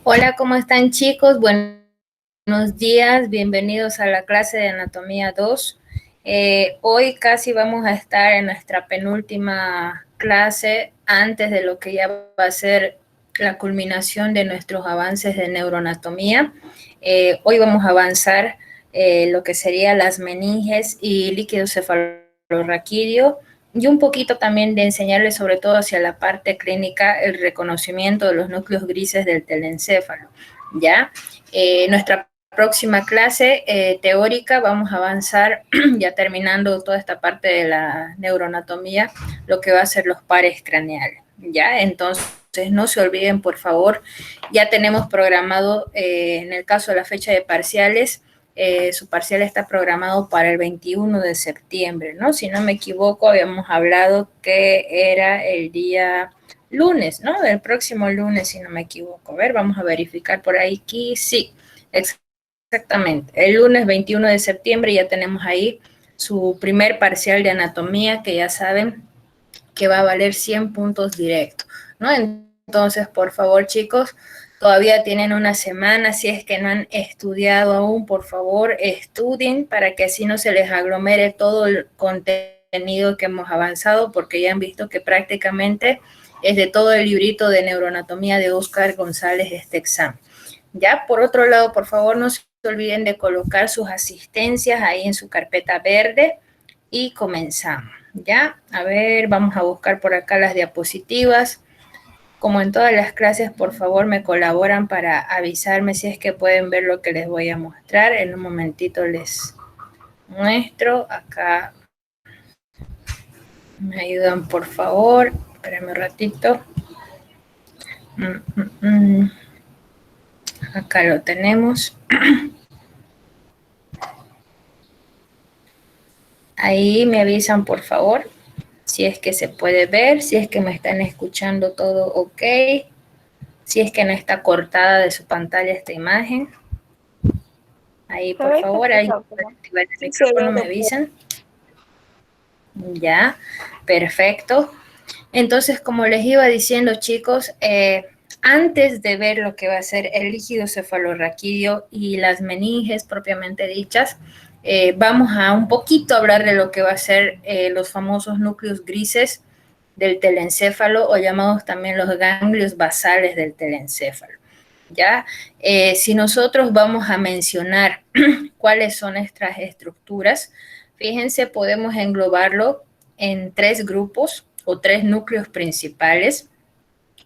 Hola, ¿cómo están chicos? Buenos días, bienvenidos a la clase de Anatomía 2. Hoy casi vamos a estar en nuestra penúltima clase antes de lo que ya va a ser la culminación de nuestros avances de neuroanatomía. Hoy vamos a avanzar lo que serían las meninges y líquido cefalorraquídeo, y un poquito también de enseñarles, sobre todo hacia la parte clínica, el reconocimiento de los núcleos grises del telencéfalo, ¿ya? Nuestra próxima clase teórica vamos a avanzar, ya terminando toda esta parte de la neuroanatomía, lo que va a ser los pares craneales, ¿ya? Entonces, no se olviden, por favor, ya tenemos programado, en el caso de la fecha de parciales, su parcial está programado para el 21 de septiembre, ¿no? Si no me equivoco, habíamos hablado que era el día lunes, ¿no? El próximo lunes, si no me equivoco. A ver, vamos a verificar por ahí que sí, exactamente. El lunes 21 de septiembre ya tenemos ahí su primer parcial de anatomía, que ya saben que va a valer 100 puntos directos, ¿no? Entonces, por favor, chicos, todavía tienen una semana. Si es que no han estudiado aún, por favor, estudien para que así no se les aglomere todo el contenido que hemos avanzado, porque ya han visto que prácticamente es de todo el librito de neuroanatomía de Óscar González este examen. Ya, por otro lado, por favor, no se olviden de colocar sus asistencias ahí en su carpeta verde y comenzamos. Ya, a ver, vamos a buscar por acá las diapositivas. Como en todas las clases, por favor, me colaboran para avisarme si es que pueden ver lo que les voy a mostrar. En un momentito les muestro. Acá me ayudan, por favor. Espérenme un ratito. Acá lo tenemos. Ahí me avisan, por favor, si es que se puede ver, si es que me están escuchando todo ok, si es que no está cortada de su pantalla esta imagen. Ahí, por favor, ahí para activar el micrófono me avisan. Ya, perfecto. Entonces, como les iba diciendo, chicos, antes de ver lo que va a ser el líquido cefalorraquídeo y las meninges propiamente dichas, vamos a un poquito hablar de lo que va a ser los famosos núcleos grises del telencéfalo, o llamados también los ganglios basales del telencéfalo. ¿Ya? Si nosotros vamos a mencionar cuáles son estas estructuras, fíjense, podemos englobarlo en tres grupos o tres núcleos principales,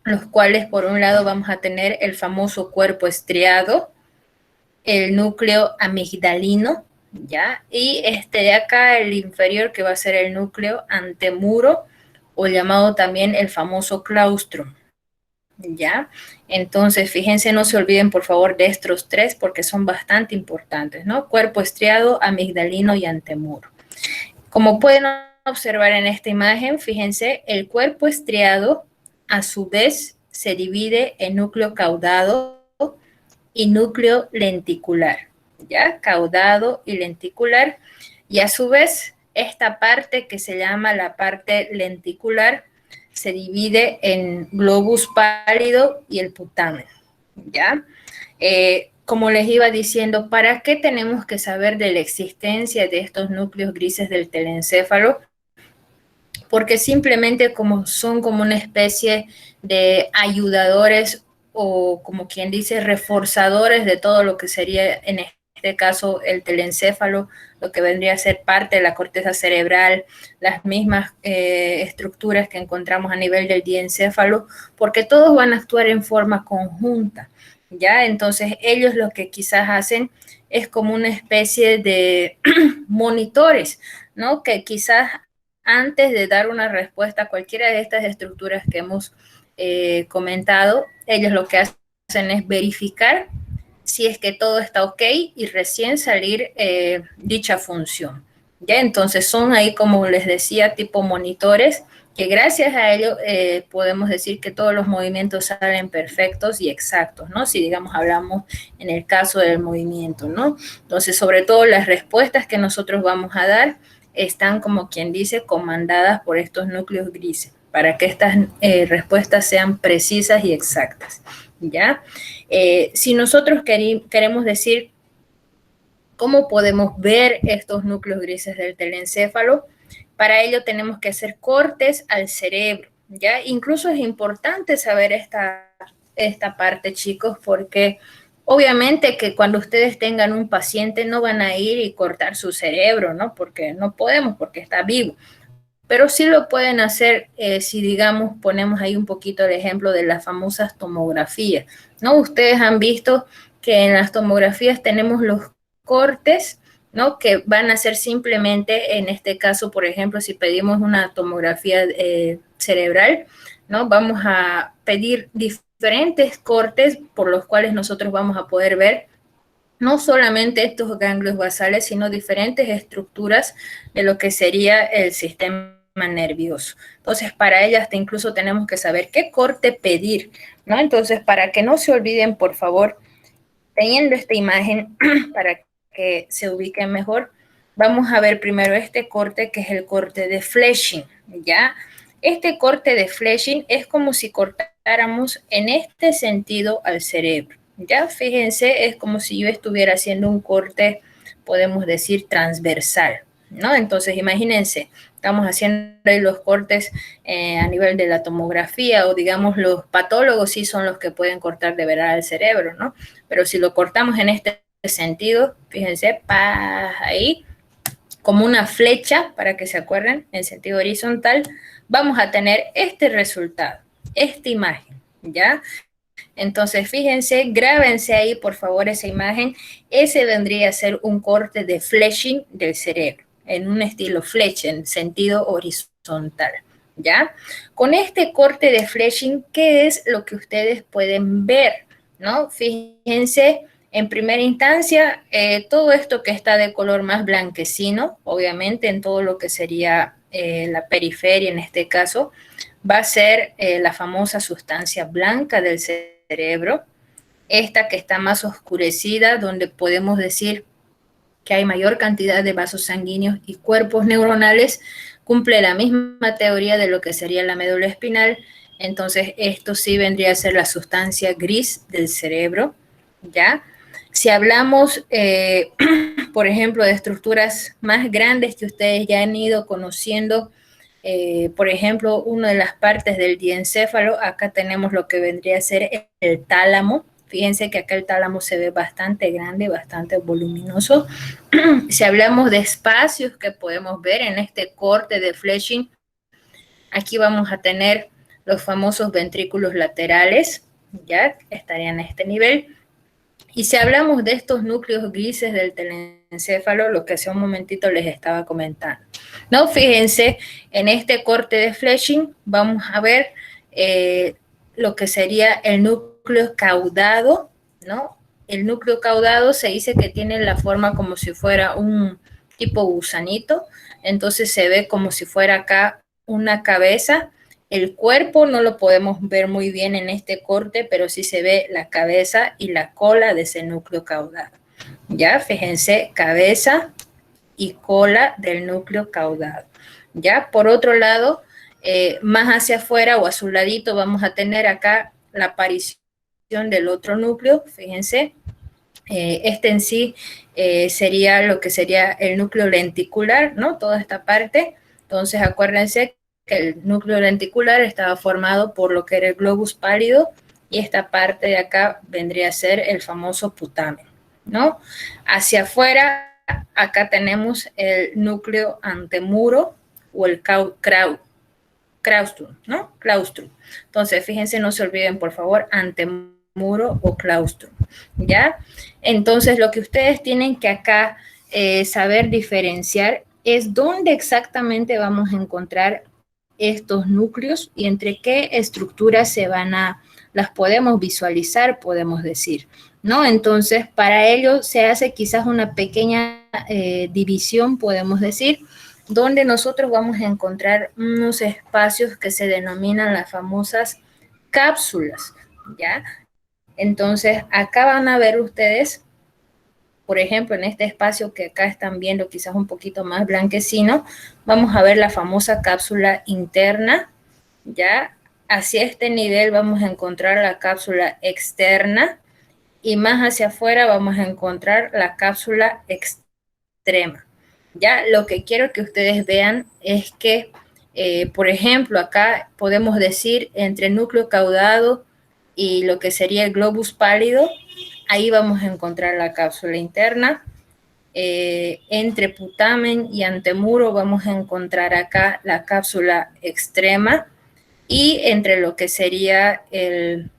los cuales por un lado vamos a tener el famoso cuerpo estriado, el núcleo amigdalino, ¿ya? Y este de acá, el inferior, que va a ser el núcleo antemuro, o llamado también el famoso claustro, ¿ya? Entonces, fíjense, no se olviden, por favor, de estos tres porque son bastante importantes, ¿no? Cuerpo estriado, amigdalino y antemuro. Como pueden observar en esta imagen, fíjense, el cuerpo estriado a su vez se divide en núcleo caudado y núcleo lenticular, ¿ya? Caudado y lenticular. Y a su vez, esta parte que se llama la parte lenticular se divide en globus pálido y el putamen, ¿ya? Como les iba diciendo, ¿para qué tenemos que saber de la existencia de estos núcleos grises del telencéfalo? Porque simplemente como son como una especie de ayudadores, o como quien dice, reforzadores de todo lo que sería en este caso el telencéfalo, lo que vendría a ser parte de la corteza cerebral, las mismas estructuras que encontramos a nivel del diencéfalo, porque todos van a actuar en forma conjunta, ¿ya? Entonces ellos lo que quizás hacen es como una especie de monitores, ¿no? Que quizás antes de dar una respuesta a cualquiera de estas estructuras que hemos comentado, ellos lo que hacen es verificar si es que todo está ok y recién salir dicha función. ¿Ya? Entonces son ahí, como les decía, tipo monitores, que gracias a ello podemos decir que todos los movimientos salen perfectos y exactos, ¿no? Si, digamos, hablamos en el caso del movimiento, ¿no? Entonces, sobre todo las respuestas que nosotros vamos a dar están, como quien dice, comandadas por estos núcleos grises, para que estas respuestas sean precisas y exactas. ¿ya? Si nosotros queremos decir cómo podemos ver estos núcleos grises del telencéfalo, para ello tenemos que hacer cortes al cerebro, ¿ya? Incluso es importante saber esta parte, chicos, porque obviamente que cuando ustedes tengan un paciente no van a ir y cortar su cerebro, ¿no? Porque no podemos, porque está vivo. Pero sí lo pueden hacer si, digamos, ponemos ahí un poquito el ejemplo de las famosas tomografías, ¿no? Ustedes han visto que en las tomografías tenemos los cortes, ¿no? Que van a ser simplemente, en este caso, por ejemplo, si pedimos una tomografía cerebral, ¿no? Vamos a pedir diferentes cortes por los cuales nosotros vamos a poder ver no solamente estos ganglios basales, sino diferentes estructuras de lo que sería el sistema nervioso. Entonces, para ellas hasta incluso tenemos que saber qué corte pedir, ¿no? Entonces, para que no se olviden, por favor, teniendo esta imagen, para que se ubiquen mejor, vamos a ver primero este corte, que es el corte de Fletching, ¿ya? Este corte de Fletching es como si cortáramos en este sentido al cerebro. Ya fíjense, es como si yo estuviera haciendo un corte, podemos decir, transversal, ¿no? Entonces, imagínense, estamos haciendo ahí los cortes a nivel de la tomografía, o digamos, los patólogos sí son los que pueden cortar de verdad el cerebro, ¿no? Pero si lo cortamos en este sentido, fíjense, ahí, como una flecha, para que se acuerden, en sentido horizontal, vamos a tener este resultado, esta imagen, ¿ya? Entonces, fíjense, grábense ahí, por favor, esa imagen. Ese vendría a ser un corte de Fletching del cerebro, en un estilo Fletch, en sentido horizontal, ¿ya? Con este corte de Fletching, ¿qué es lo que ustedes pueden ver, no? Fíjense, en primera instancia, todo esto que está de color más blanquecino, obviamente en todo lo que sería la periferia en este caso, va a ser la famosa sustancia blanca del cerebro, esta que está más oscurecida, donde podemos decir que hay mayor cantidad de vasos sanguíneos y cuerpos neuronales, cumple la misma teoría de lo que sería la médula espinal. Entonces, esto sí vendría a ser la sustancia gris del cerebro, ¿ya? Si hablamos, por ejemplo, de estructuras más grandes que ustedes ya han ido conociendo, por ejemplo, una de las partes del diencéfalo, acá tenemos lo que vendría a ser el tálamo. Fíjense que acá el tálamo se ve bastante grande, bastante voluminoso. Si hablamos de espacios que podemos ver en este corte de Fletching, aquí vamos a tener los famosos ventrículos laterales, ya estarían a este nivel. Y si hablamos de estos núcleos grises del telencéfalo, lo que hace un momentito les estaba comentando, ¿no? Fíjense, en este corte de Fletching vamos a ver lo que sería el núcleo caudado, ¿no? El núcleo caudado se dice que tiene la forma como si fuera un tipo gusanito, entonces se ve como si fuera acá una cabeza. El cuerpo no lo podemos ver muy bien en este corte, pero sí se ve la cabeza y la cola de ese núcleo caudado. Ya, fíjense, cabeza y cola del núcleo caudado. Ya, por otro lado, más hacia afuera o a su ladito vamos a tener acá la aparición del otro núcleo, fíjense. Este en sí sería lo que sería el núcleo lenticular, ¿no? Toda esta parte. Entonces, acuérdense que el núcleo lenticular estaba formado por lo que era el globus pálido y esta parte de acá vendría a ser el famoso putamen, ¿no? Hacia afuera, acá tenemos el núcleo antemuro o el claustrum, ¿no? Claustrum. Entonces, fíjense, no se olviden, por favor, antemuro o claustrum, ¿ya? Entonces, lo que ustedes tienen que acá saber diferenciar es dónde exactamente vamos a encontrar estos núcleos y entre qué estructuras las podemos visualizar, podemos decir, ¿no? Entonces, para ello se hace quizás una pequeña división, podemos decir, donde nosotros vamos a encontrar unos espacios que se denominan las famosas cápsulas, ¿ya? Entonces, acá van a ver ustedes, por ejemplo, en este espacio que acá están viendo quizás un poquito más blanquecino, vamos a ver la famosa cápsula interna, ¿ya? hacia este nivel vamos a encontrar la cápsula externa y más hacia afuera vamos a encontrar la cápsula extrema. Ya lo que quiero que ustedes vean es que, por ejemplo, acá podemos decir entre núcleo caudado y lo que sería el globus pálido, ahí vamos a encontrar la cápsula interna. Entre putamen y antemuro vamos a encontrar acá la cápsula extrema y entre lo que sería el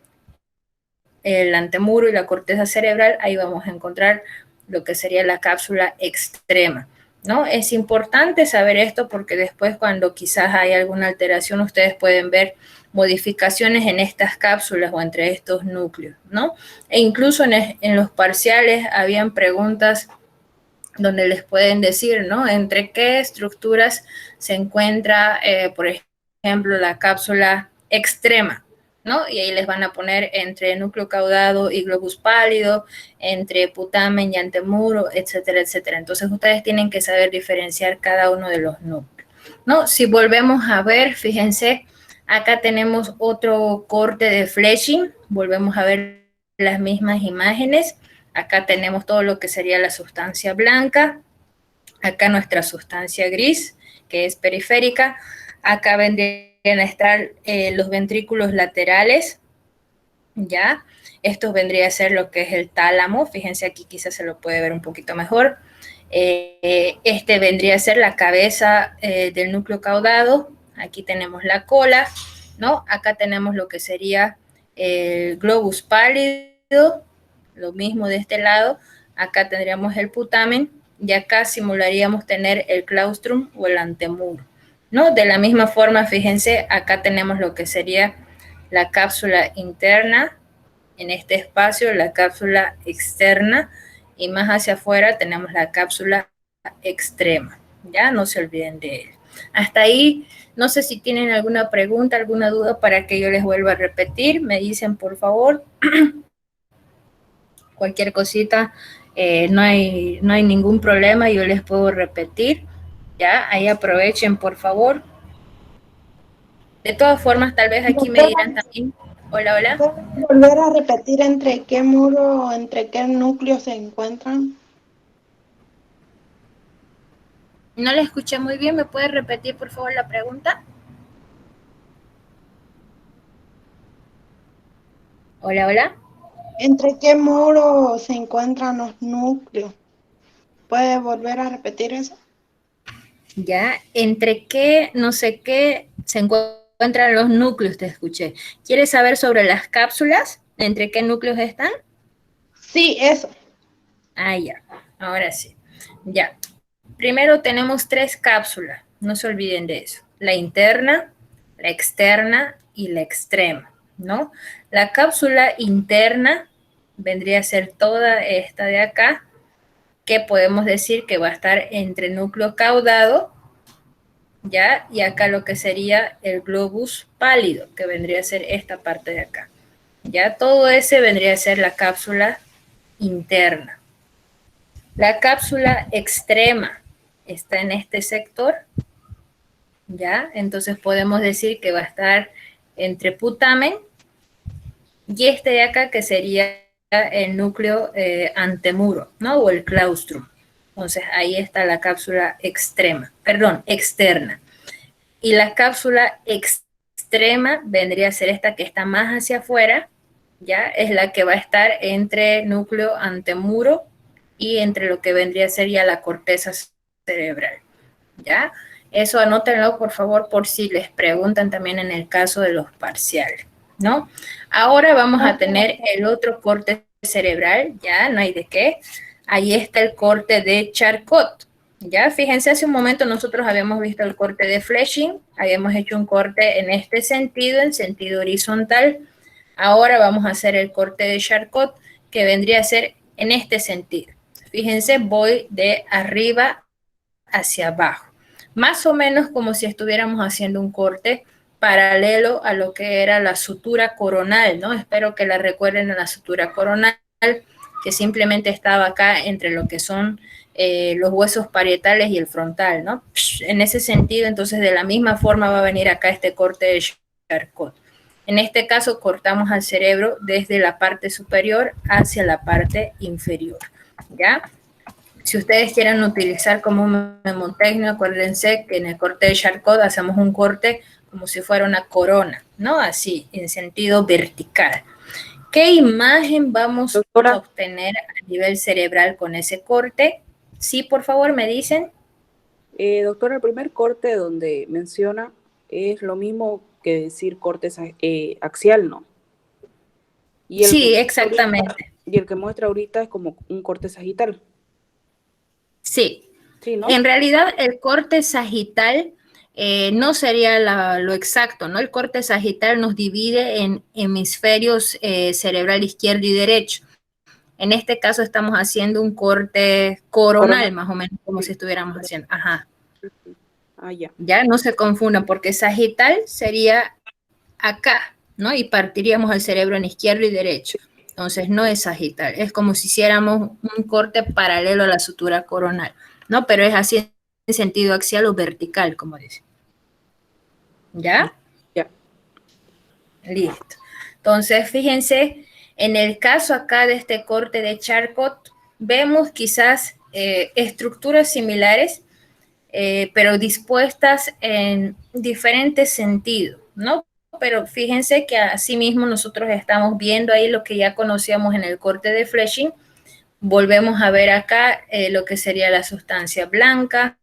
antemuro y la corteza cerebral, ahí vamos a encontrar lo que sería la cápsula extrema, ¿no? Es importante saber esto porque después cuando quizás hay alguna alteración, ustedes pueden ver modificaciones en estas cápsulas o entre estos núcleos, ¿no? E incluso en los parciales habían preguntas donde les pueden decir, ¿no? Entre qué estructuras se encuentra, por ejemplo, la cápsula extrema, ¿no? Y ahí les van a poner entre núcleo caudado y globus pálido, entre putamen y antemuro, etcétera, etcétera. Entonces ustedes tienen que saber diferenciar cada uno de los núcleos, ¿no? Si volvemos a ver, fíjense, acá tenemos otro corte de fleshing, volvemos a ver las mismas imágenes. Acá tenemos todo lo que sería la sustancia blanca, acá nuestra sustancia gris, que es periférica, acá vendrían a estar los ventrículos laterales, ¿ya? Esto vendría a ser lo que es el tálamo, fíjense aquí quizás se lo puede ver un poquito mejor. Este vendría a ser la cabeza del núcleo caudado, aquí tenemos la cola, ¿no? Acá tenemos lo que sería el globus pálido, lo mismo de este lado, acá tendríamos el putamen y acá simularíamos tener el claustrum o el antemuro, ¿no? De la misma forma, fíjense, acá tenemos lo que sería la cápsula interna, en este espacio la cápsula externa y más hacia afuera tenemos la cápsula extrema, ya no se olviden de él. Hasta ahí, no sé si tienen alguna pregunta, alguna duda para que yo les vuelva a repetir, me dicen por favor. Cualquier cosita, no hay ningún problema, yo les puedo repetir, ¿ya? Ahí aprovechen, por favor. De todas formas, tal vez aquí me dirán también, hola, hola. ¿Puedes volver a repetir entre qué muro, entre qué núcleo se encuentran? No le escuché muy bien, ¿me puede repetir, por favor, la pregunta? Hola, hola. ¿Entre qué muro se encuentran los núcleos? ¿Puedes volver a repetir eso? Ya, entre qué, no sé qué, se encuentran los núcleos, te escuché. ¿Quieres saber sobre las cápsulas? ¿Entre qué núcleos están? Sí, eso. Ah, ya, ahora sí. Ya, primero tenemos 3 cápsulas, no se olviden de eso. La interna, la externa y la extrema, ¿no? La cápsula interna vendría a ser toda esta de acá, que podemos decir que va a estar entre núcleo caudado, ¿ya? Y acá lo que sería el globus pálido, que vendría a ser esta parte de acá. Ya todo ese vendría a ser la cápsula interna. La cápsula extrema está en este sector, ¿ya? Entonces podemos decir que va a estar entre putamen y este de acá que sería el núcleo antemuro, ¿no? O el claustrum. Entonces ahí está la cápsula extrema, perdón, externa. Y la cápsula extrema vendría a ser esta que está más hacia afuera, ¿ya? Es la que va a estar entre núcleo antemuro y entre lo que vendría a ser ya la corteza cerebral, ¿ya? Eso anótenlo, por favor, por si les preguntan también en el caso de los parciales, ¿no? Ahora vamos a tener el otro corte cerebral, ya, no hay de qué. Ahí está el corte de Charcot, ¿ya? Fíjense, hace un momento nosotros habíamos visto el corte de Fleshing, habíamos hecho un corte en este sentido, en sentido horizontal. Ahora vamos a hacer el corte de Charcot, que vendría a ser en este sentido. Fíjense, voy de arriba hacia abajo, más o menos como si estuviéramos haciendo un corte paralelo a lo que era la sutura coronal, ¿no? Espero que la recuerden a la sutura coronal, que simplemente estaba acá entre lo que son los huesos parietales y el frontal, ¿no? En ese sentido, entonces, de la misma forma va a venir acá este corte de Charcot. En este caso, cortamos al cerebro desde la parte superior hacia la parte inferior, ¿ya? Si ustedes quieren utilizar como un mnemotecnia, acuérdense que en el corte de Charcot hacemos un corte como si fuera una corona, ¿no? Así, en sentido vertical. ¿Qué imagen vamos Doctora, a obtener a nivel cerebral con ese corte? Sí, por favor, me dicen. doctora, el primer corte donde menciona es lo mismo que decir corte axial, ¿no? Y el Sí, que exactamente. y el que muestra ahorita es como un corte sagital. Sí. Sí, ¿no? En realidad, el corte sagital no sería lo exacto, ¿no? El corte sagital nos divide en hemisferios cerebral izquierdo y derecho. En este caso estamos haciendo un corte coronal, más o menos, como si estuviéramos haciendo. Ajá. Ah, ya. Ya, no se confundan, porque sagital sería acá, ¿no? Y partiríamos el cerebro en izquierdo y derecho. Entonces, no es sagital. Es como si hiciéramos un corte paralelo a la sutura coronal, ¿no? Pero es así en sentido axial o vertical, como dice. ¿Ya? Ya. Listo. Entonces, fíjense, en el caso acá de este corte de Charcot, vemos quizás estructuras similares, pero dispuestas en diferentes sentidos, ¿no? Pero fíjense que asimismo nosotros estamos viendo ahí lo que ya conocíamos en el corte de Fletching. Volvemos a ver acá lo que sería la sustancia blanca.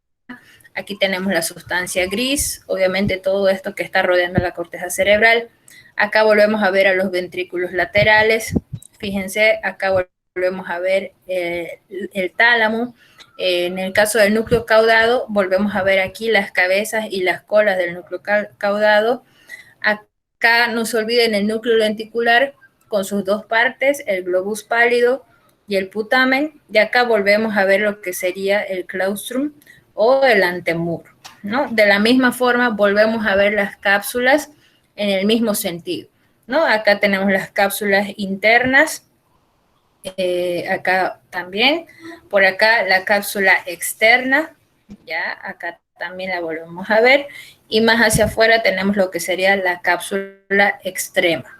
Aquí tenemos la sustancia gris, obviamente todo esto que está rodeando la corteza cerebral. Acá volvemos a ver a los ventrículos laterales. Fíjense, acá volvemos a ver el tálamo. En el caso del núcleo caudado, volvemos a ver aquí las cabezas y las colas del núcleo caudado. Acá no se olviden el núcleo lenticular con sus dos partes, el globus pálido y el putamen. Y acá volvemos a ver lo que sería el claustrum o el antemuro, ¿no? De la misma forma volvemos a ver las cápsulas en el mismo sentido, ¿no? Acá tenemos las cápsulas internas, acá también, por acá la cápsula externa, ya, acá también la volvemos a ver, y más hacia afuera tenemos lo que sería la cápsula extrema,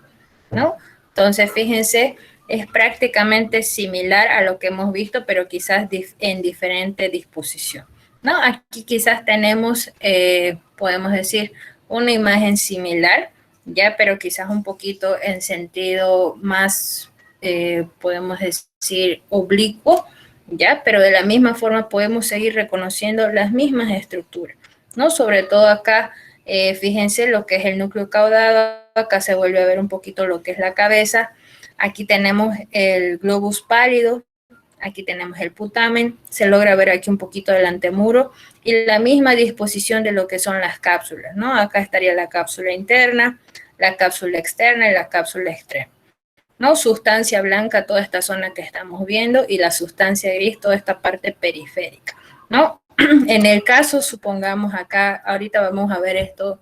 ¿no? Entonces, fíjense, es prácticamente similar a lo que hemos visto, pero quizás en diferente disposición, ¿no? Aquí quizás tenemos, podemos decir, una imagen similar, ya, pero quizás un poquito en sentido más, podemos decir, oblicuo, ya, pero de la misma forma podemos seguir reconociendo las mismas estructuras, ¿no? Sobre todo acá, fíjense lo que es el núcleo caudado, acá se vuelve a ver un poquito lo que es la cabeza, aquí tenemos el globus pálido, aquí tenemos el putamen, se logra ver aquí un poquito del antemuro y la misma disposición de lo que son las cápsulas, ¿no? Acá estaría la cápsula interna, la cápsula externa y la cápsula extrema, ¿no? Sustancia blanca, toda esta zona que estamos viendo, y la sustancia gris, toda esta parte periférica, ¿no? En el caso, supongamos acá, ahorita vamos a ver esto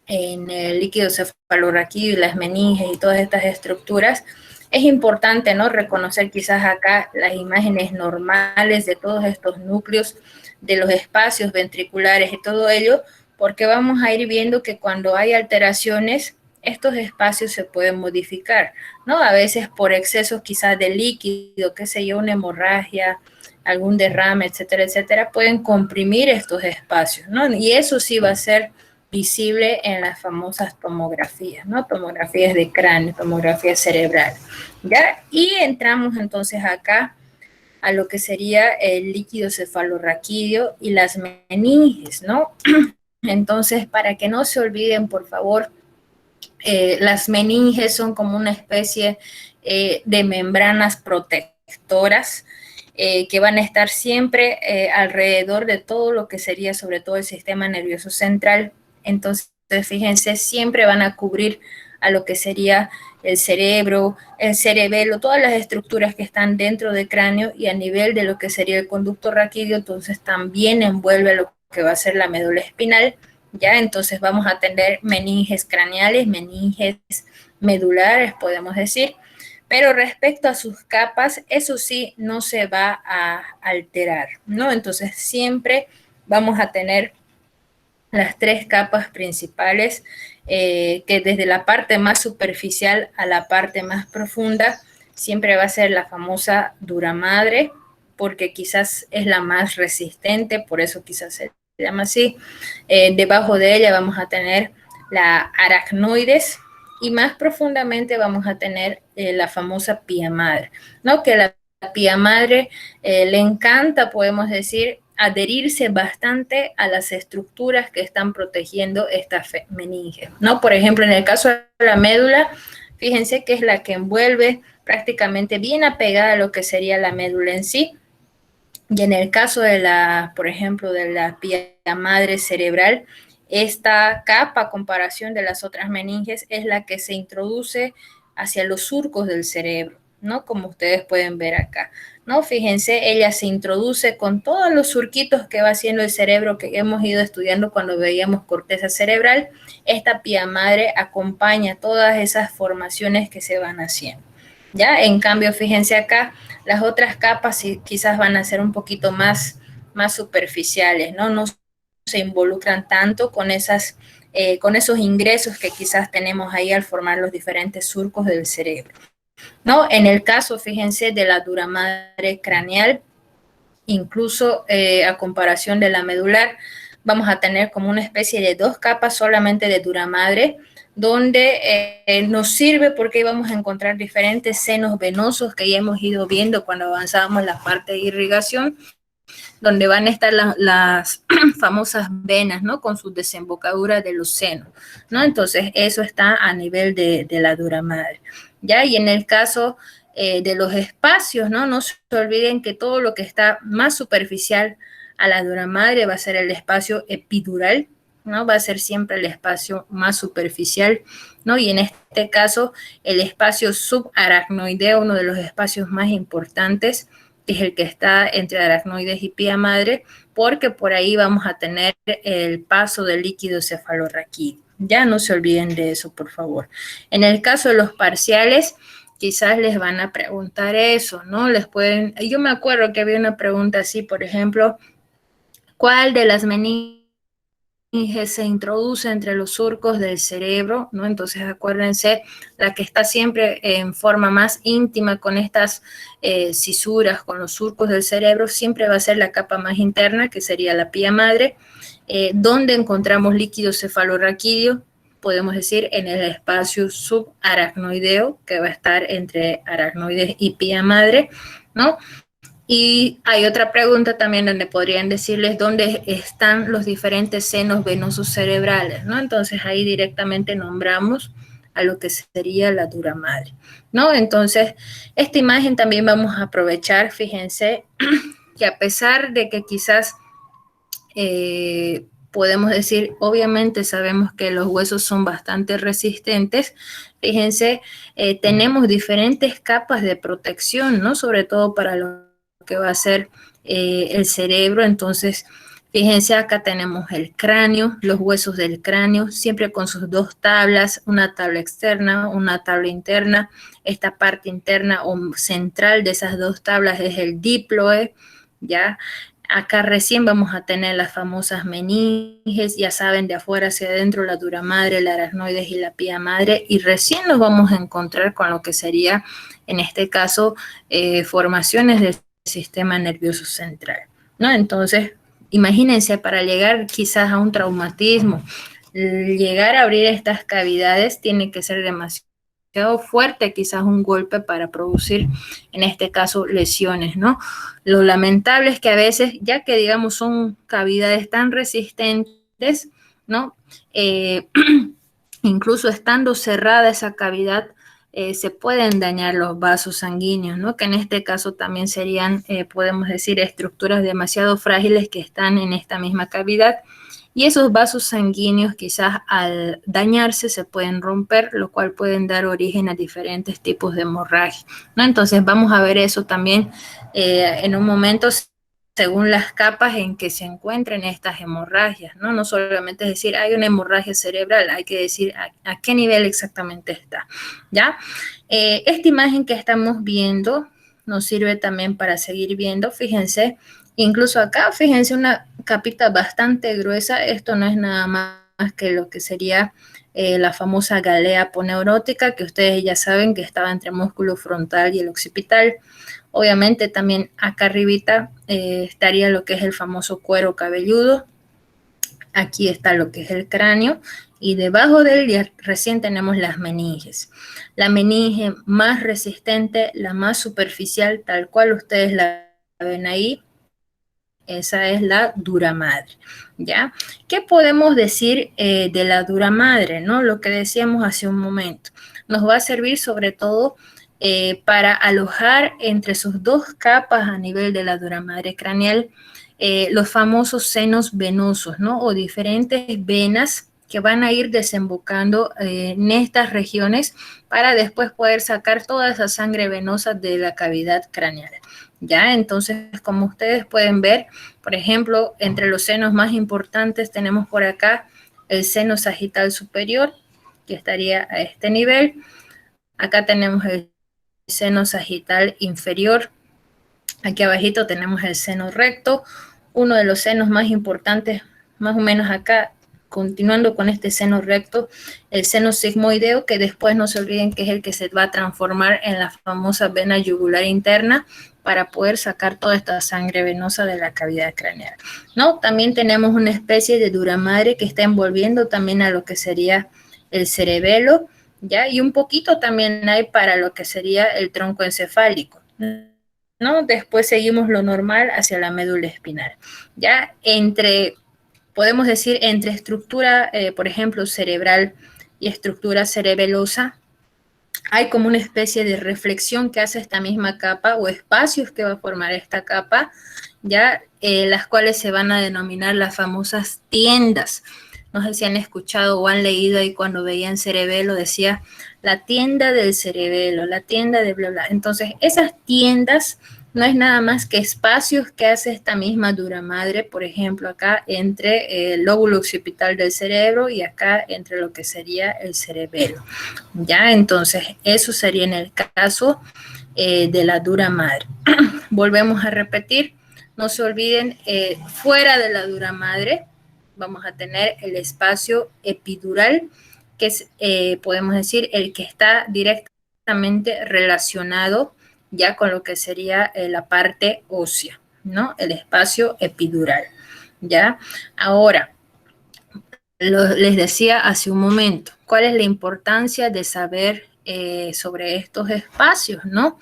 en el líquido cefalorraquídeo y las meninges y todas estas estructuras, es importante, ¿no? Reconocer quizás acá las imágenes normales de todos estos núcleos, de los espacios ventriculares y todo ello, porque vamos a ir viendo que cuando hay alteraciones, estos espacios se pueden modificar, ¿no? A veces por excesos quizás de líquido, qué sé yo, una hemorragia, algún derrame, etcétera, etcétera, pueden comprimir estos espacios, ¿no? Y eso sí va a ser visible en las famosas tomografías, ¿no? Tomografías de cráneo, tomografías cerebrales, ¿ya? Y entramos entonces acá a lo que sería el líquido cefalorraquídeo y las meninges, ¿no? Entonces, para que no se olviden, por favor, las meninges son como una especie de membranas protectoras que van a estar siempre alrededor de todo lo que sería sobre todo el sistema nervioso central. Entonces, fíjense, siempre van a cubrir a lo que sería el cerebro, el cerebelo, todas las estructuras que están dentro del cráneo y a nivel de lo que sería el conducto raquídeo, entonces también envuelve lo que va a ser la médula espinal, ¿ya? Entonces vamos a tener meninges craneales, meninges medulares, podemos decir, pero respecto a sus capas, eso sí no se va a alterar, ¿no? Entonces siempre vamos a tener las tres capas principales que desde la parte más superficial a la parte más profunda siempre va a ser la famosa dura madre, porque quizás es la más resistente, por eso quizás se llama así. Debajo de ella vamos a tener la aracnoides y más profundamente vamos a tener la famosa pía madre, ¿no? Que la pía madre le encanta, podemos decir, adherirse bastante a las estructuras que están protegiendo esta meninge, ¿no? Por ejemplo, en el caso de la médula, fíjense que es la que envuelve prácticamente bien apegada a lo que sería la médula en sí. Y en el caso de la, por ejemplo, de la pía madre cerebral, esta capa, a comparación de las otras meninges, es la que se introduce hacia los surcos del cerebro, ¿no? Como ustedes pueden ver acá, ¿no? Fíjense, ella se introduce con todos los surquitos que va haciendo el cerebro que hemos ido estudiando cuando veíamos corteza cerebral. Esta pía madre acompaña todas esas formaciones que se van haciendo, ¿ya? En cambio, fíjense acá, las otras capas quizás van a ser un poquito más superficiales, ¿no? No se involucran tanto con esos ingresos que quizás tenemos ahí al formar los diferentes surcos del cerebro, ¿no? En el caso, fíjense, de la dura madre craneal, incluso a comparación de la medular, vamos a tener como una especie de 2 capas solamente de dura madre, donde nos sirve porque vamos a encontrar diferentes senos venosos que ya hemos ido viendo cuando avanzábamos la parte de irrigación, donde van a estar las famosas venas, ¿no? Con sus desembocaduras de los senos, ¿no? Entonces, eso está a nivel de la dura madre, ¿ya? Y en el caso de los espacios, ¿no? No se olviden que todo lo que está más superficial a la dura madre va a ser el espacio epidural, ¿no? Va a ser siempre el espacio más superficial, ¿no? Y en este caso, el espacio subaracnoideo, uno de los espacios más importantes, es el que está entre aracnoides y pía madre, porque por ahí vamos a tener el paso del líquido cefalorraquídeo. Ya no se olviden de eso, por favor. En el caso de los parciales, quizás les van a preguntar eso, ¿no? Yo me acuerdo que había una pregunta así, por ejemplo, ¿cuál de las meninges se introduce entre los surcos del cerebro, ¿no? Entonces, acuérdense, la que está siempre en forma más íntima con estas cisuras, con los surcos del cerebro, siempre va a ser la capa más interna, que sería la pía madre, donde encontramos líquido cefalorraquídeo, podemos decir, en el espacio subaracnoideo, que va a estar entre aracnoides y pía madre, ¿no? Y hay otra pregunta también donde podrían decirles dónde están los diferentes senos venosos cerebrales, ¿no? Entonces ahí directamente nombramos a lo que sería la dura madre, ¿no? Entonces, esta imagen también vamos a aprovechar, fíjense, que a pesar de que quizás podemos decir, obviamente sabemos que los huesos son bastante resistentes, fíjense, tenemos diferentes capas de protección, ¿no? Sobre todo para lo que va a ser el cerebro. Entonces, fíjense, acá tenemos el cráneo, los huesos del cráneo, siempre con sus 2 tablas, una tabla externa, una tabla interna. Esta parte interna o central de esas 2 tablas es el díploe, ¿ya? Acá recién vamos a tener las famosas meninges, ya saben, de afuera hacia adentro, la dura madre, la aracnoides y la pía madre, y recién nos vamos a encontrar con lo que sería, en este caso, formaciones del sistema nervioso central, ¿no? Entonces, imagínense, para llegar quizás a un traumatismo, llegar a abrir estas cavidades tiene que ser demasiado fuerte, quizás un golpe para producir, en este caso, lesiones, ¿no? Lo lamentable es que a veces, ya que digamos son cavidades tan resistentes, ¿no? Incluso estando cerrada esa cavidad, se pueden dañar los vasos sanguíneos, ¿no? Que en este caso también serían, podemos decir, estructuras demasiado frágiles que están en esta misma cavidad. Y esos vasos sanguíneos quizás al dañarse se pueden romper, lo cual pueden dar origen a diferentes tipos de hemorragia, ¿no? Entonces vamos a ver eso también en un momento según las capas en que se encuentren estas hemorragias, ¿no? No solamente es decir, hay una hemorragia cerebral, hay que decir a qué nivel exactamente está, ¿ya? Esta imagen que estamos viendo nos sirve también para seguir viendo, fíjense. Incluso acá, fíjense, una capita bastante gruesa. Esto no es nada más que lo que sería la famosa galea aponeurótica, que ustedes ya saben que estaba entre el músculo frontal y el occipital. Obviamente también acá arribita estaría lo que es el famoso cuero cabelludo. Aquí está lo que es el cráneo y debajo de él ya recién tenemos las meninges. La meninge más resistente, la más superficial, tal cual ustedes la ven ahí, esa es la dura madre, ¿ya? ¿Qué podemos decir de la dura madre, no? Lo que decíamos hace un momento. Nos va a servir sobre todo para alojar entre sus dos capas a nivel de la dura madre craneal los famosos senos venosos, ¿no? O diferentes venas que van a ir desembocando en estas regiones para después poder sacar toda esa sangre venosa de la cavidad craneal. ¿Ya? Entonces, como ustedes pueden ver, por ejemplo, entre los senos más importantes tenemos por acá el seno sagital superior, que estaría a este nivel. Acá tenemos el seno sagital inferior. Aquí abajito tenemos el seno recto, uno de los senos más importantes, más o menos acá, continuando con este seno recto, el seno sigmoideo, que después no se olviden que es el que se va a transformar en la famosa vena yugular interna para poder sacar toda esta sangre venosa de la cavidad craneal, ¿no? También tenemos una especie de dura madre que está envolviendo también a lo que sería el cerebelo, ¿ya? Y un poquito también hay para lo que sería el tronco encefálico, ¿no? Después seguimos lo normal hacia la médula espinal, ¿ya? Podemos decir, entre estructura, por ejemplo, cerebral y estructura cerebelosa, hay como una especie de reflexión que hace esta misma capa o espacios que va a formar esta capa, ya las cuales se van a denominar las famosas tiendas. No sé si han escuchado o han leído ahí cuando veían cerebelo, decía la tienda del cerebelo, la tienda de bla, bla. Entonces, esas tiendas no es nada más que espacios que hace esta misma dura madre, por ejemplo, acá entre el lóbulo occipital del cerebro y acá entre lo que sería el cerebelo. ¿Ya? Entonces, eso sería en el caso de la dura madre. Volvemos a repetir, no se olviden, fuera de la dura madre vamos a tener el espacio epidural, que es, podemos decir, el que está directamente relacionado ya con lo que sería la parte ósea, ¿no? El espacio epidural, ¿ya? Ahora, les decía hace un momento, ¿cuál es la importancia de saber sobre estos espacios, ¿no?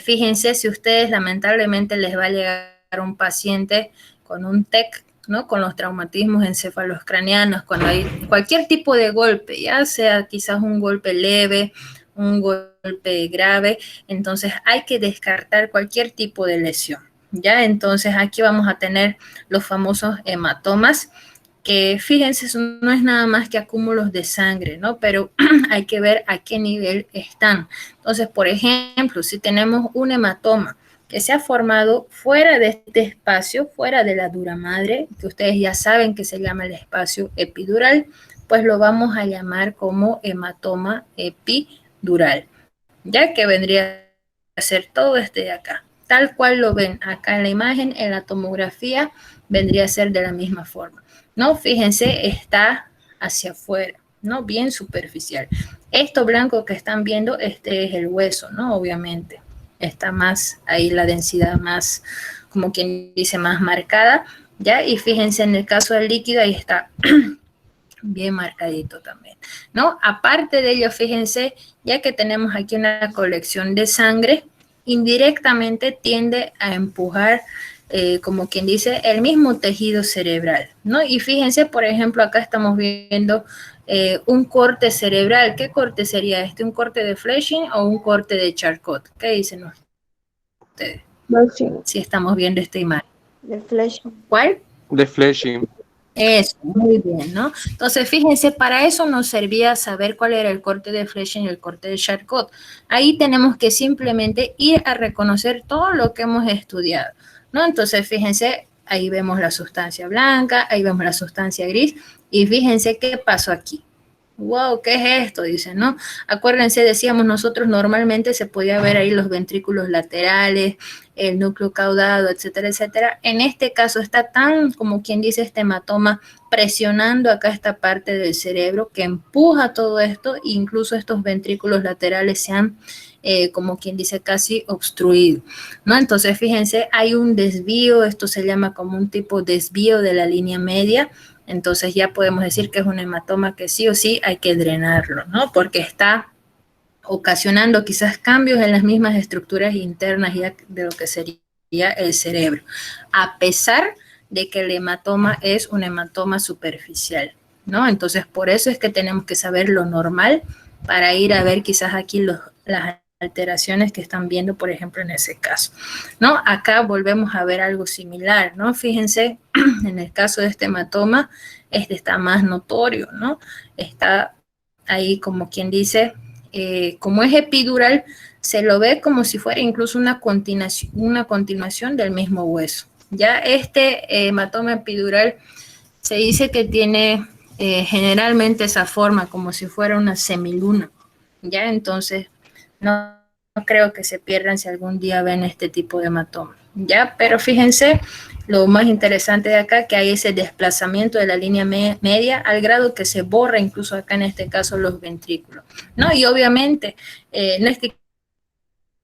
Fíjense si ustedes lamentablemente les va a llegar un paciente con un TEC, ¿no? Con los traumatismos encefalocraneanos, cuando hay cualquier tipo de golpe, ya sea quizás un golpe leve, un golpe grave, entonces hay que descartar cualquier tipo de lesión, ¿ya? Entonces aquí vamos a tener los famosos hematomas, que fíjense, no es nada más que acúmulos de sangre, ¿no? Pero hay que ver a qué nivel están. Entonces, por ejemplo, si tenemos un hematoma que se ha formado fuera de este espacio, fuera de la dura madre, que ustedes ya saben que se llama el espacio epidural, pues lo vamos a llamar como hematoma epidural, ya que vendría a ser todo este de acá. Tal cual lo ven acá en la imagen, en la tomografía, vendría a ser de la misma forma, ¿no? Fíjense, está hacia afuera, ¿no? Bien superficial. Esto blanco que están viendo, este es el hueso, ¿no? Obviamente. Está más, ahí la densidad más, como quien dice, más marcada, ¿ya? Y fíjense en el caso del líquido, ahí está bien marcadito también, ¿no? Aparte de ello, fíjense, ya que tenemos aquí una colección de sangre, indirectamente tiende a empujar, como quien dice, el mismo tejido cerebral, ¿no? Y fíjense, por ejemplo, acá estamos viendo un corte cerebral. ¿Qué corte sería este? ¿Un corte de Fletching o un corte de Charcot? ¿Qué dicen ustedes? Fletching. Si estamos viendo esta imagen. De Fletching. ¿Cuál? De Fletching. Eso, muy bien, ¿no? Entonces, fíjense, para eso nos servía saber cuál era el corte de Fletching y el corte de Charcot. Ahí tenemos que simplemente ir a reconocer todo lo que hemos estudiado, ¿no? Entonces, fíjense, ahí vemos la sustancia blanca, ahí vemos la sustancia gris, y fíjense qué pasó aquí. wow, ¿qué es esto? Dice, ¿no? Acuérdense, decíamos nosotros normalmente se podía ver ahí los ventrículos laterales, el núcleo caudado, etcétera, etcétera. En este caso está tan, como quien dice, este hematoma presionando acá esta parte del cerebro que empuja todo esto, e incluso estos ventrículos laterales se han, como quien dice, casi obstruido, ¿no? Entonces, fíjense, hay un desvío, esto se llama como un tipo de desvío de la línea media. Entonces ya podemos decir que es un hematoma que sí o sí hay que drenarlo, ¿no? Porque está ocasionando quizás cambios en las mismas estructuras internas ya de lo que sería el cerebro, a pesar de que el hematoma es un hematoma superficial, ¿no? Entonces por eso es que tenemos que saber lo normal para ir a ver quizás aquí las alteraciones que están viendo, por ejemplo, en ese caso, ¿no? Acá volvemos a ver algo similar, ¿no? Fíjense, en el caso de este hematoma, este está más notorio, ¿no? Está ahí como quien dice, como es epidural, se lo ve como si fuera incluso una continuación del mismo hueso. Ya este hematoma epidural se dice que tiene generalmente esa forma como si fuera una semiluna. Ya entonces no creo que se pierdan si algún día ven este tipo de hematoma. Ya, pero fíjense lo más interesante de acá, que hay ese desplazamiento de la línea media al grado que se borra incluso acá en este caso los ventrículos, ¿no? Y obviamente no es que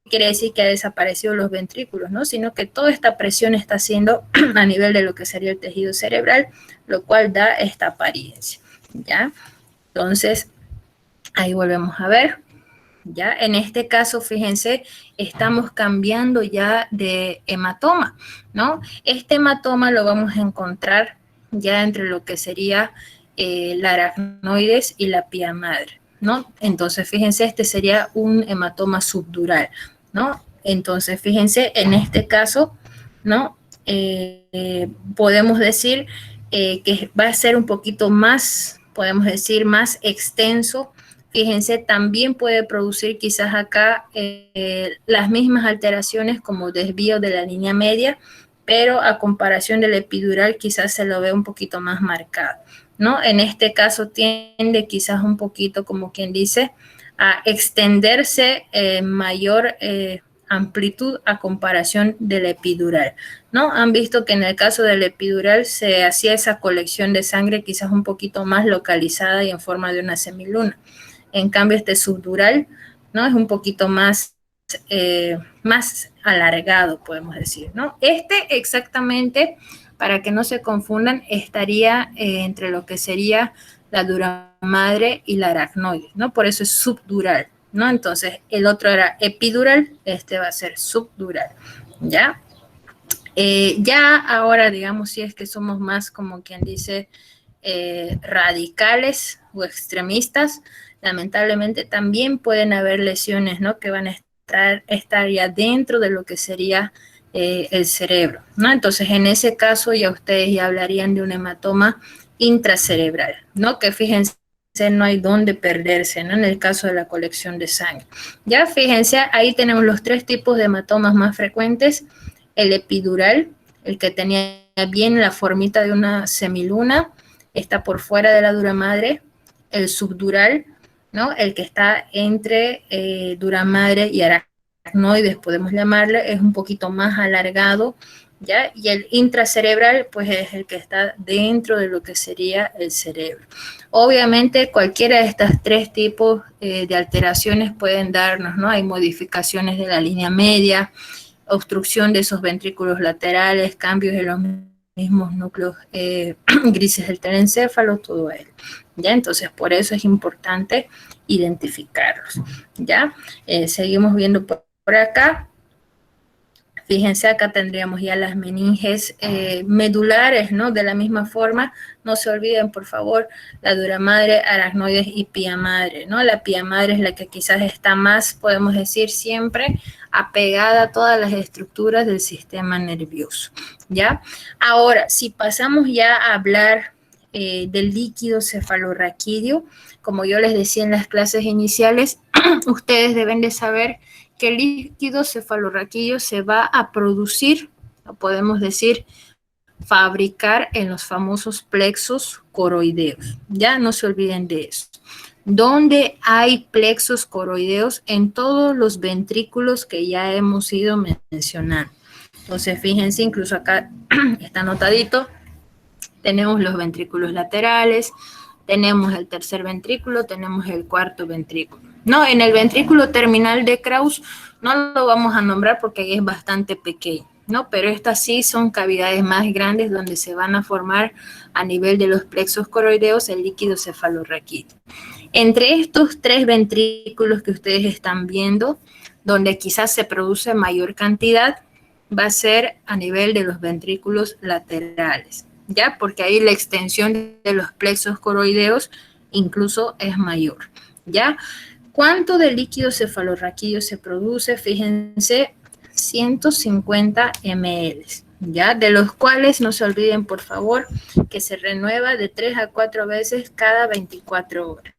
quiere decir que ha desaparecido los ventrículos, ¿no? Sino que toda esta presión está haciendo a nivel de lo que sería el tejido cerebral, lo cual da esta apariencia, ¿ya? Entonces, ahí volvemos a ver. Ya en este caso, fíjense, estamos cambiando ya de hematoma, ¿no? Este hematoma lo vamos a encontrar ya entre lo que sería la aracnoides y la pía madre, ¿no? Entonces, fíjense, este sería un hematoma subdural, ¿no? Entonces, fíjense, en este caso, ¿no? Podemos decir que va a ser un poquito más, podemos decir, más extenso. Fíjense, también puede producir quizás acá las mismas alteraciones como desvío de la línea media, pero a comparación del epidural quizás se lo ve un poquito más marcado, ¿no? En este caso tiende quizás un poquito, como quien dice, a extenderse mayor amplitud a comparación del epidural, ¿no? Han visto que en el caso del epidural se hacía esa colección de sangre quizás un poquito más localizada y en forma de una semiluna. En cambio, este subdural, ¿no? Es un poquito más, más alargado, podemos decir, ¿no? Este exactamente, para que no se confundan, estaría entre lo que sería la duramadre y la aracnoide, ¿no? Por eso es subdural, ¿no? Entonces, el otro era epidural, este va a ser subdural, ¿ya? Ya ahora, digamos, si es que somos más, como quien dice, radicales o extremistas, lamentablemente también pueden haber lesiones, ¿no? Que van a estar ya dentro de lo que sería el cerebro, ¿no? Entonces, en ese caso ya ustedes ya hablarían de un hematoma intracerebral, ¿no? Que fíjense, no hay dónde perderse, ¿no? En el caso de la colección de sangre. Ya fíjense, ahí tenemos los tres tipos de hematomas más frecuentes: el epidural, el que tenía bien la formita de una semiluna, está por fuera de la duramadre; el subdural, ¿no? El que está entre duramadre y aracnoides, podemos llamarle, es un poquito más alargado, ¿ya? Y el intracerebral, pues es el que está dentro de lo que sería el cerebro. Obviamente, cualquiera de estos tres tipos de alteraciones pueden darnos, ¿no? Hay modificaciones de la línea media, obstrucción de esos ventrículos laterales, cambios en los mismos núcleos grises del telencéfalo, todo ello, ¿ya? Entonces, por eso es importante identificarlos, ¿ya? Seguimos viendo por acá. Fíjense, acá tendríamos ya las meninges medulares, ¿no? De la misma forma, no se olviden, por favor, la duramadre, aracnoides y pía madre, ¿no? La pía madre es la que quizás está más, podemos decir, siempre apegada a todas las estructuras del sistema nervioso, ¿ya? Ahora, si pasamos ya a hablar del líquido cefalorraquídeo, como yo les decía en las clases iniciales, ustedes deben de saber que el líquido cefalorraquídeo se va a producir, podemos decir, fabricar en los famosos plexos coroideos. Ya no se olviden de eso. donde hay plexos coroideos en todos los ventrículos que ya hemos ido mencionando. Entonces, fíjense, incluso acá está anotadito, tenemos los ventrículos laterales, tenemos el tercer ventrículo, tenemos el cuarto ventrículo. No, en el ventrículo terminal de Krauss no lo vamos a nombrar porque ahí es bastante pequeño, ¿no? Pero estas sí son cavidades más grandes donde se van a formar a nivel de los plexos coroideos el líquido cefalorraquídeo. Entre estos tres ventrículos que ustedes están viendo, donde quizás se produce mayor cantidad, va a ser a nivel de los ventrículos laterales, ¿ya? Porque ahí la extensión de los plexos coroideos incluso es mayor, ¿ya? ¿Cuánto de líquido cefalorraquídeo se produce? Fíjense, 150 ml, ¿ya? De los cuales no se olviden, por favor, que se renueva de 3 a 4 veces cada 24 horas.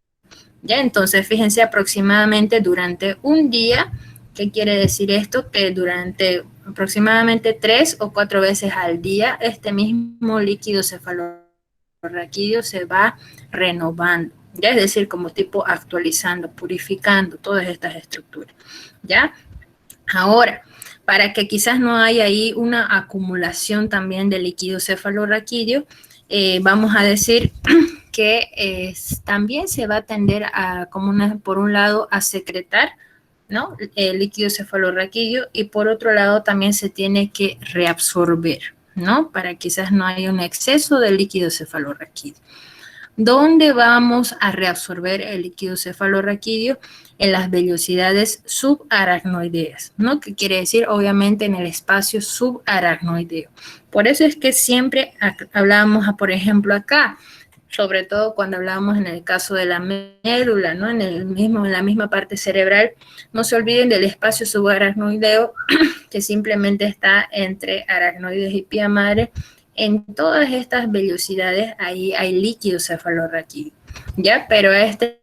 ¿Ya? Entonces, fíjense aproximadamente durante un día, ¿qué quiere decir esto? Que durante aproximadamente 3 o 4 veces al día, este mismo líquido cefalorraquídeo se va renovando, ¿ya? Es decir, como tipo actualizando, purificando todas estas estructuras, ¿ya? Ahora, para que quizás no haya ahí una acumulación también de líquido cefalorraquídeo, vamos a decir que también se va a tender a, por un lado, a secretar, ¿no? El líquido cefalorraquídeo y por otro lado también se tiene que reabsorber, ¿no? Para quizás no haya un exceso de líquido cefalorraquídeo. ¿Dónde vamos a reabsorber el líquido cefalorraquídeo? En las vellosidades subaracnoideas, ¿no? Que quiere decir, obviamente, en el espacio subaracnoideo. Por eso es que siempre hablamos, por ejemplo, acá, sobre todo cuando hablamos en el caso de la médula, ¿no? En la misma parte cerebral, no se olviden del espacio subaracnoideo, que simplemente está entre aracnoides y pía madre. En todas estas vellosidades ahí hay líquido cefalorraquídeo, ¿ya? Pero a este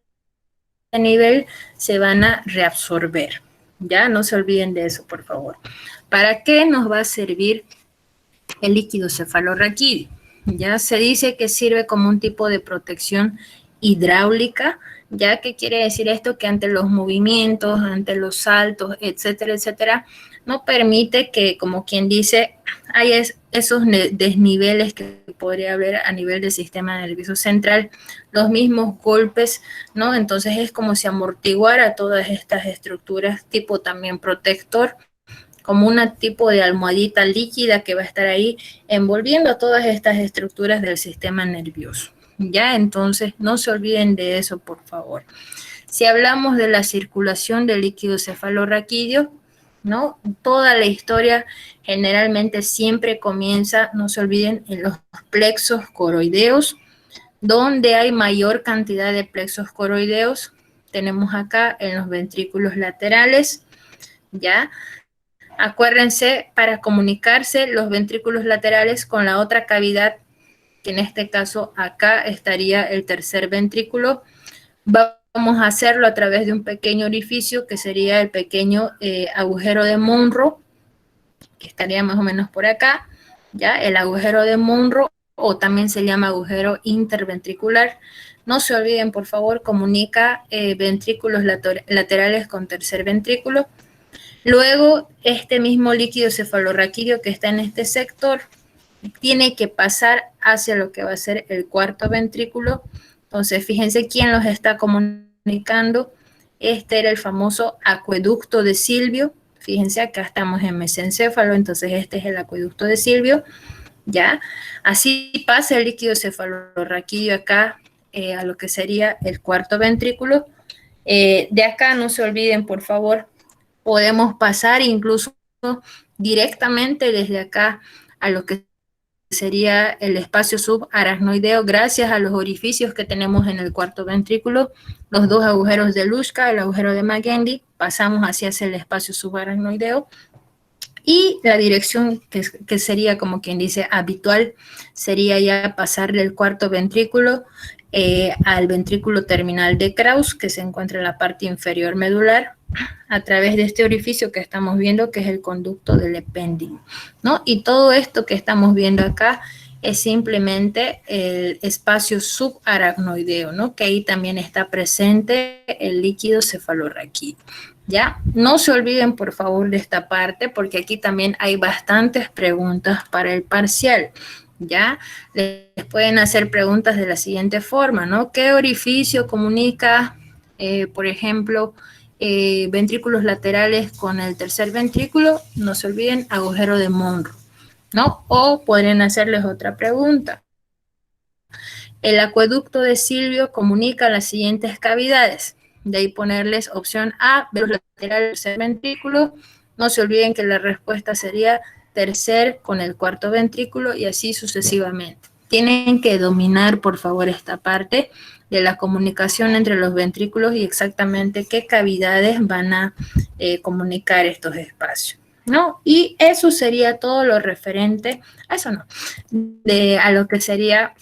nivel se van a reabsorber, ¿ya? No se olviden de eso, por favor. ¿Para qué nos va a servir el líquido cefalorraquídeo? Ya se dice que sirve como un tipo de protección hidráulica, ¿ya? ¿Qué quiere decir esto? Que ante los movimientos, ante los saltos, etcétera, etcétera, no permite que, como quien dice, hay esos desniveles que podría haber a nivel del sistema nervioso central, los mismos golpes, ¿no? Entonces es como si amortiguara todas estas estructuras, tipo también protector, como un tipo de almohadita líquida que va a estar ahí envolviendo a todas estas estructuras del sistema nervioso. Ya, entonces no se olviden de eso, por favor. Si hablamos de la circulación del líquido cefalorraquídeo, ¿no? Toda la historia generalmente siempre comienza, no se olviden, en los plexos coroideos, donde hay mayor cantidad de plexos coroideos. Tenemos acá en los ventrículos laterales, ¿ya? Acuérdense, para comunicarse los ventrículos laterales con la otra cavidad, que en este caso acá estaría el tercer ventrículo, vamos a hacerlo a través de un pequeño orificio que sería el pequeño agujero de Monro, que estaría más o menos por acá, ¿ya? El agujero de Monro, o también se llama agujero interventricular. No se olviden, por favor, comunica ventrículos laterales con tercer ventrículo. Luego, este mismo líquido cefalorraquídeo que está en este sector tiene que pasar hacia lo que va a ser el cuarto ventrículo. Entonces, fíjense quién los está comunicando. Este era el famoso acueducto de Silvio. Fíjense, acá estamos en mesencéfalo, entonces este es el acueducto de Silvio, ¿ya? Así pasa el líquido cefalorraquídeo acá a lo que sería el cuarto ventrículo. De acá no se olviden, por favor, podemos pasar incluso directamente desde acá a lo que sería el espacio subaracnoideo, gracias a los orificios que tenemos en el cuarto ventrículo, los dos agujeros de Luschka, el agujero de Magendie, pasamos hacia el espacio subaracnoideo, y la dirección que sería, como quien dice, habitual, sería ya pasar del cuarto ventrículo al ventrículo terminal de Krauss, que se encuentra en la parte inferior medular, a través de este orificio que estamos viendo, que es el conducto del epéndice, ¿no? Y todo esto que estamos viendo acá es simplemente el espacio subaracnoideo, ¿no? Que ahí también está presente el líquido cefalorraquídeo. ¿Ya? No se olviden, por favor, de esta parte, porque aquí también hay bastantes preguntas para el parcial. ¿Ya? Les pueden hacer preguntas de la siguiente forma, ¿no? ¿Qué orificio comunica, por ejemplo, ventrículos laterales con el tercer ventrículo? No se olviden, agujero de Monro, ¿no? O podrían hacerles otra pregunta. El acueducto de Silvio comunica las siguientes cavidades. De ahí ponerles opción A, los laterales del tercer ventrículo. No se olviden que la respuesta sería tercer con el cuarto ventrículo y así sucesivamente. Tienen que dominar, por favor, esta parte de la comunicación entre los ventrículos y exactamente qué cavidades van a comunicar estos espacios, ¿no? Y eso sería todo lo referente, a eso no, a lo que sería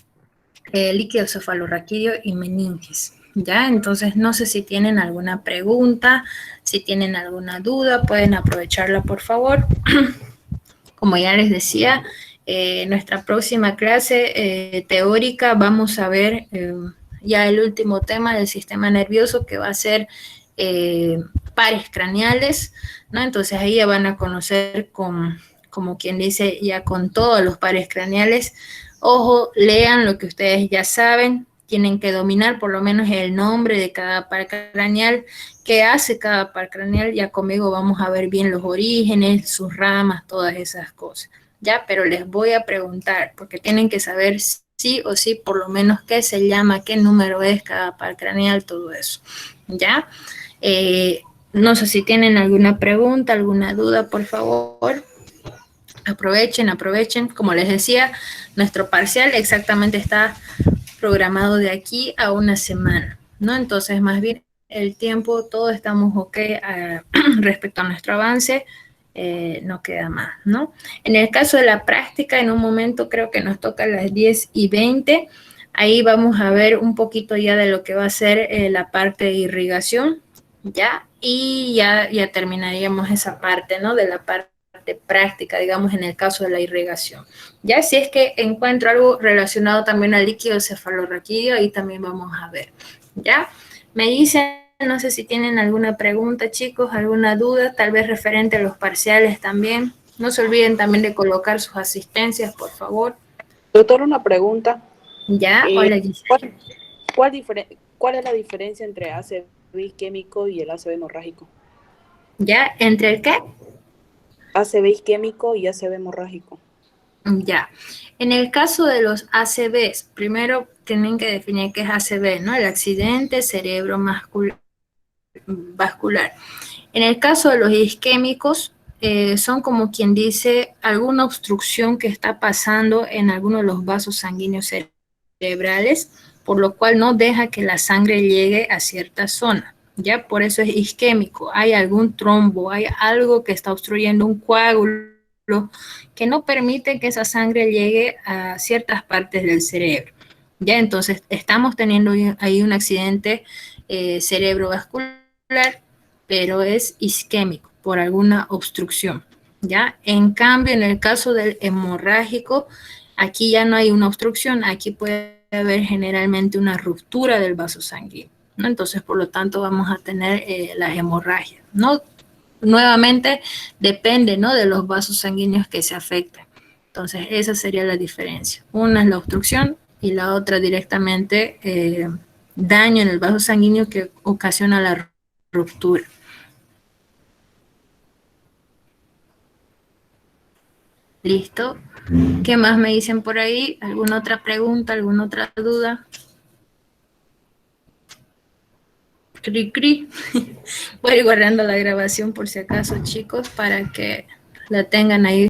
líquido cefalorraquídeo y meninges. ¿Ya? Entonces, no sé si tienen alguna pregunta, si tienen alguna duda, pueden aprovecharla, por favor. Como ya les decía, nuestra próxima clase teórica vamos a ver ya el último tema del sistema nervioso, que va a ser pares craneales, ¿no? Entonces ahí ya van a conocer como quien dice, ya con todos los pares craneales. Ojo, lean lo que ustedes ya saben, tienen que dominar por lo menos el nombre de cada par craneal, qué hace cada par craneal. Ya conmigo vamos a ver bien los orígenes, sus ramas, todas esas cosas, ¿ya? Pero les voy a preguntar, porque tienen que saber sí o sí, por lo menos qué se llama, qué número es cada par craneal, todo eso, ¿ya? No sé si tienen alguna pregunta, alguna duda, por favor. Aprovechen. Como les decía, nuestro parcial exactamente está programado de aquí a una semana, ¿no? Entonces, más bien, el tiempo, todo estamos ok respecto a nuestro avance, no queda más, ¿no? En el caso de la práctica, en un momento creo que nos toca a las 10:20, ahí vamos a ver un poquito ya de lo que va a ser la parte de irrigación, ¿ya? Y ya terminaríamos esa parte, ¿no? De la parte práctica, digamos, en el caso de la irrigación. Ya si es que encuentro algo relacionado también al líquido cefalorraquídeo, ahí también vamos a ver. ¿Ya? Me dicen, no sé si tienen alguna pregunta, chicos, alguna duda, tal vez referente a los parciales también. No se olviden también de colocar sus asistencias, por favor. Doctor, una pregunta. Ya, hola Gisela. ¿Cuál es la diferencia entre ACV isquémico y el ACV hemorrágico? ¿Ya? ¿Entre el qué? ACV isquémico y ACV hemorrágico. Ya. En el caso de los ACVs, primero tienen que definir qué es ACV, ¿no? El accidente cerebrovascular. En el caso de los isquémicos, son como quien dice alguna obstrucción que está pasando en alguno de los vasos sanguíneos cerebrales, por lo cual no deja que la sangre llegue a cierta zona. ¿Ya? Por eso es isquémico. Hay algún trombo, hay algo que está obstruyendo un coágulo que no permite que esa sangre llegue a ciertas partes del cerebro. ¿Ya? Entonces, estamos teniendo ahí un accidente cerebrovascular, pero es isquémico por alguna obstrucción. ¿Ya? En cambio, en el caso del hemorrágico, aquí ya no hay una obstrucción, aquí puede haber generalmente una ruptura del vaso sanguíneo, ¿no? Entonces, por lo tanto, vamos a tener las hemorragias, ¿no? Nuevamente, depende, ¿no? De los vasos sanguíneos que se afecten. Entonces, esa sería la diferencia. Una es la obstrucción y la otra directamente daño en el vaso sanguíneo que ocasiona la ruptura. ¿Listo? ¿Qué más me dicen por ahí? ¿Alguna otra pregunta? ¿Alguna otra duda? Cri, cri. Voy guardando la grabación por si acaso, chicos, para que la tengan ahí